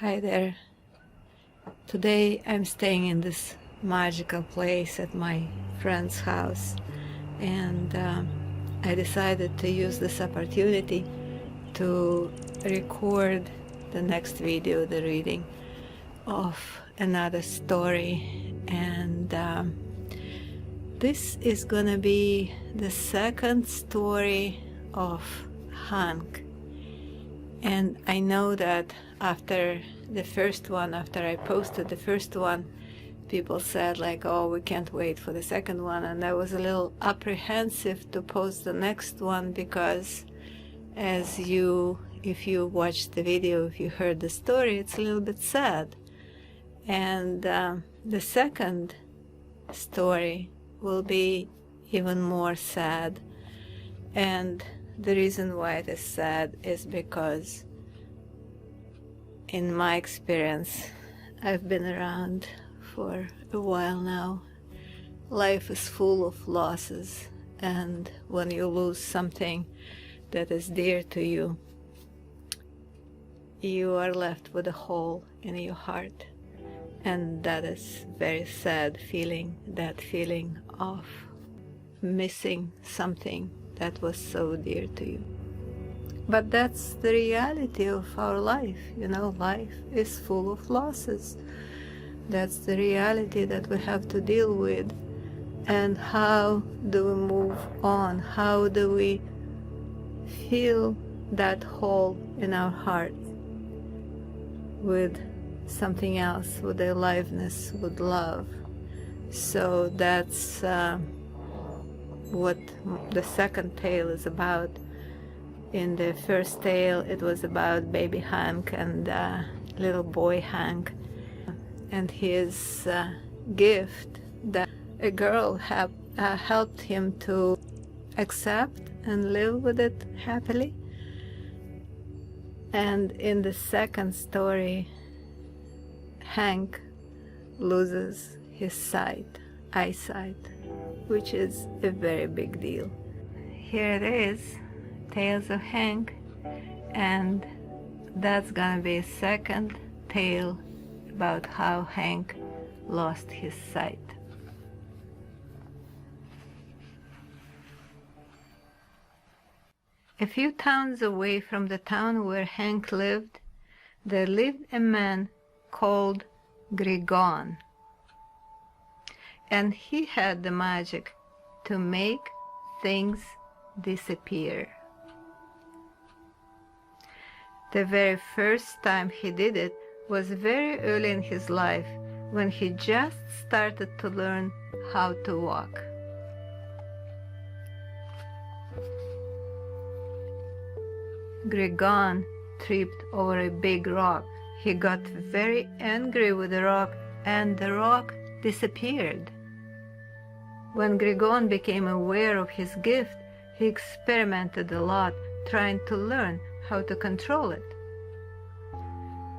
Hi there. Today I'm staying in this magical place at my friend's house, and I decided to use this opportunity to record the next video, the reading of another story. And this is gonna be the second story of Hank. And I know that after the first one, after I posted the first one, people said like, oh, we can't wait for the second one. And I was a little apprehensive to post the next one because if you watched the video, if you heard the story, it's a little bit sad. And the second story will be even more sad. And the reason why it is sad is because in my experience, I've been around for a while now. Life is full of losses, and when you lose something that is dear to you, you are left with a hole in your heart. And that is very sad feeling, that feeling of missing something that was so dear to you. But that's the reality of our life. You know, life is full of losses. That's the reality that we have to deal with. And how do we move on? How do we fill that hole in our heart with something else, with aliveness, with love? So that's what the second tale is about. In the first tale, it was about baby Hank and little boy Hank and his gift that a girl helped him to accept and live with it happily. And in the second story, Hank loses his eyesight, which is a very big deal. Here it is, Tales of Hank, and that's gonna be a second tale about how Hank lost his sight. A few towns away from the town where Hank lived, there lived a man called Grigon, and he had the magic to make things disappear. The very first time he did it was very early in his life, when he just started to learn how to walk. Grigon tripped over a big rock. He got very angry with the rock, and the rock disappeared. When Grigon became aware of his gift, he experimented a lot, trying to learn how to control it.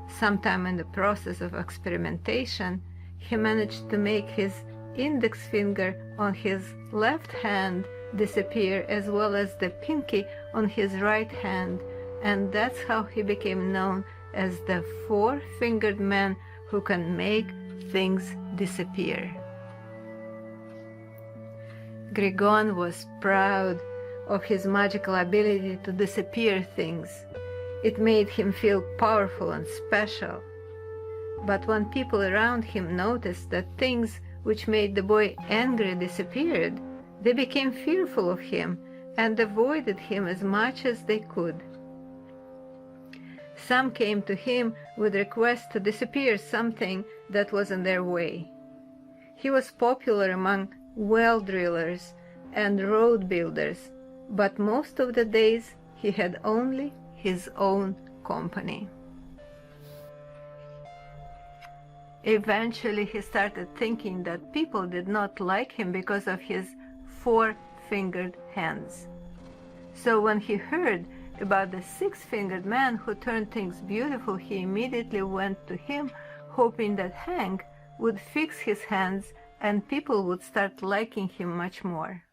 Sometime in the process of experimentation, he managed to make his index finger on his left hand disappear, as well as the pinky on his right hand, and that's how he became known as the four-fingered man who can make things disappear. Grigon was proud of his magical ability to disappear things. It made him feel powerful and special. But when people around him noticed that things which made the boy angry disappeared, they became fearful of him and avoided him as much as they could. Some came to him with requests to disappear something that was in their way. He was popular among well drillers and road builders, but most of the days he had only his own company. Eventually he started thinking that people did not like him because of his four-fingered hands. So when he heard about the six-fingered man who turned things beautiful, he immediately went to him, hoping that Hank would fix his hands and people would start liking him much more.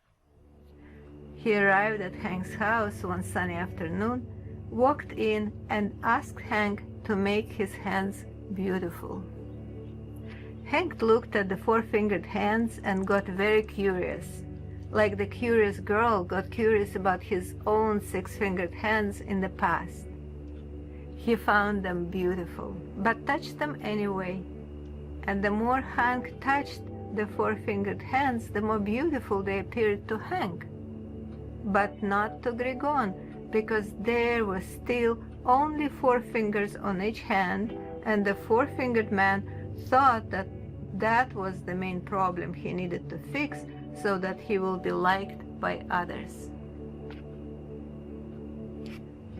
He arrived at Hank's house one sunny afternoon walked in and asked Hank to make his hands beautiful. Hank looked at the four-fingered hands and got very curious, like the curious girl got curious about his own six-fingered hands in the past. He found them beautiful, but touched them anyway. And the more Hank touched the four-fingered hands, the more beautiful they appeared to Hank. But not to Grigon, because there was still only four fingers on each hand, and the four-fingered man thought that that was the main problem he needed to fix so that he will be liked by others.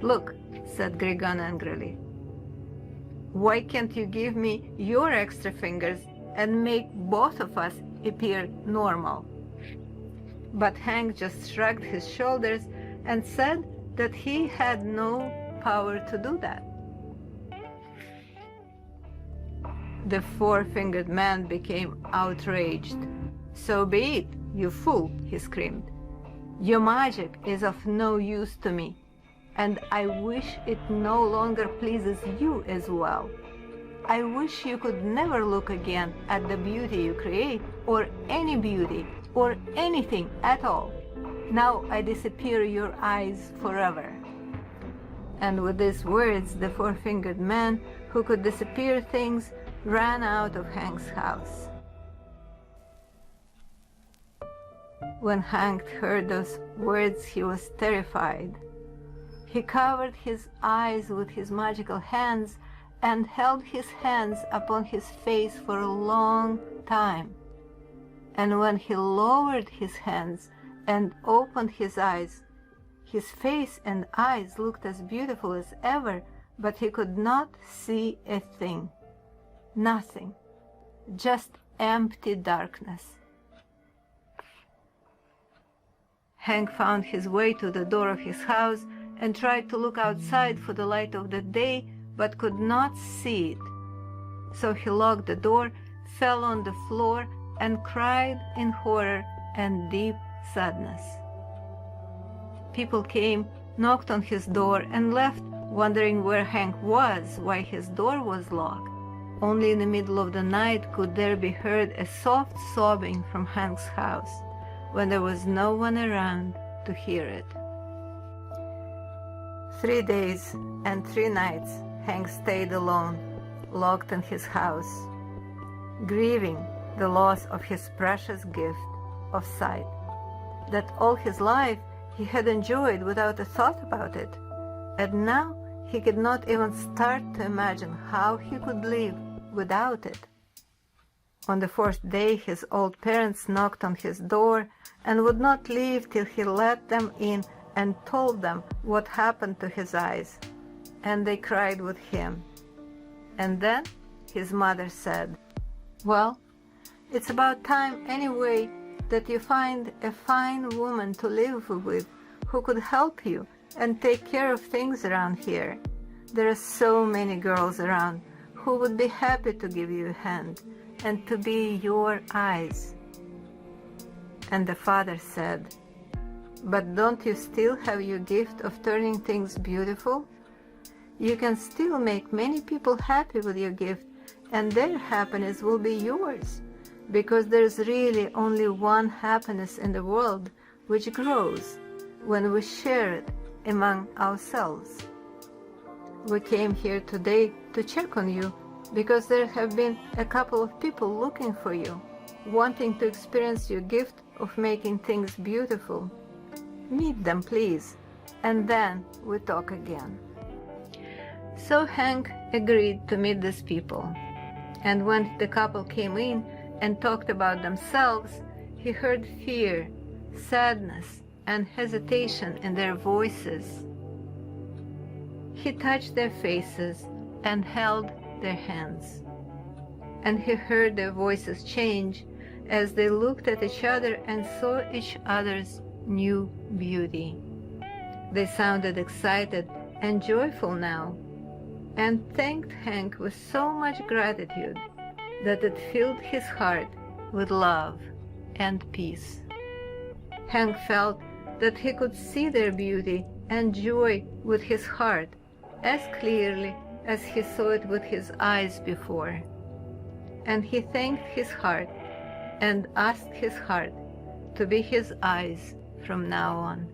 "Look," said Grigon angrily, "why can't you give me your extra fingers and make both of us appear normal?" But Hank just shrugged his shoulders and said that he had no power to do that. The four-fingered man became outraged. "So be it, you fool," he screamed. "Your magic is of no use to me, and I wish it no longer pleases you as well. I wish you could never look again at the beauty you create, or any beauty, or anything at all. Now I disappear your eyes forever." And with these words, the four-fingered man, who could disappear things, ran out of Hank's house. When Hank heard those words, he was terrified. He covered his eyes with his magical hands and held his hands upon his face for a long time. And when he lowered his hands and opened his eyes, his face and eyes looked as beautiful as ever, but he could not see a thing. Nothing. Just empty darkness. Hank found his way to the door of his house and tried to look outside for the light of the day, but could not see it. So he locked the door, fell on the floor, and cried in horror and deep sadness. People came, knocked on his door, and left, wondering where Hank was, why his door was locked. Only in the middle of the night could there be heard a soft sobbing from Hank's house, when there was no one around to hear it. 3 days and 3 nights Hank stayed alone, locked in his house, grieving the loss of his precious gift of sight, that all his life he had enjoyed without a thought about it, and now he could not even start to imagine how he could live without it. On the 4th day his old parents knocked on his door and would not leave till he let them in and told them what happened to his eyes, and they cried with him. And then his mother said, "Well, it's about time anyway that you find a fine woman to live with who could help you and take care of things around here. There are so many girls around who would be happy to give you a hand and to be your eyes." And the father said, "But don't you still have your gift of turning things beautiful? You can still make many people happy with your gift, and their happiness will be yours, because there's really only one happiness in the world, which grows when we share it among ourselves. We came here today to check on you because there have been a couple of people looking for you, wanting to experience your gift of making things beautiful. Meet them, please, and then we talk again." So Hank agreed to meet these people, and when the couple came in and talked about themselves, he heard fear, sadness, and hesitation in their voices. He touched their faces and held their hands, and he heard their voices change as they looked at each other and saw each other's new beauty. They sounded excited and joyful now, and thanked Hank with so much gratitude that it filled his heart with love and peace. Hank felt that he could see their beauty and joy with his heart as clearly as he saw it with his eyes before. And he thanked his heart and asked his heart to be his eyes from now on.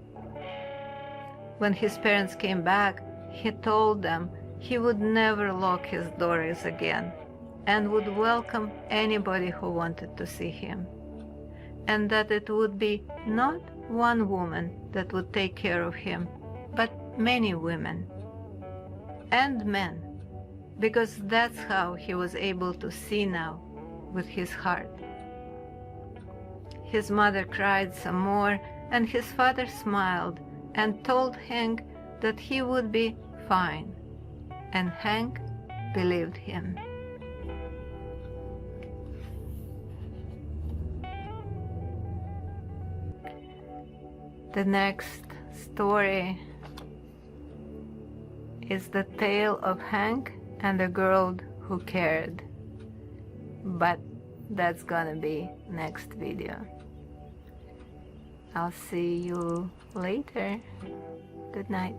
When his parents came back, he told them he would never lock his doors again and would welcome anybody who wanted to see him, and that it would be not one woman that would take care of him, but many women and men, because that's how he was able to see now with his heart. His mother cried some more, and his father smiled and told Hank that he would be fine, and Hank believed him. The next story is the tale of Hank and the girl who cared, but that's gonna be next video. I'll see you later. Good night.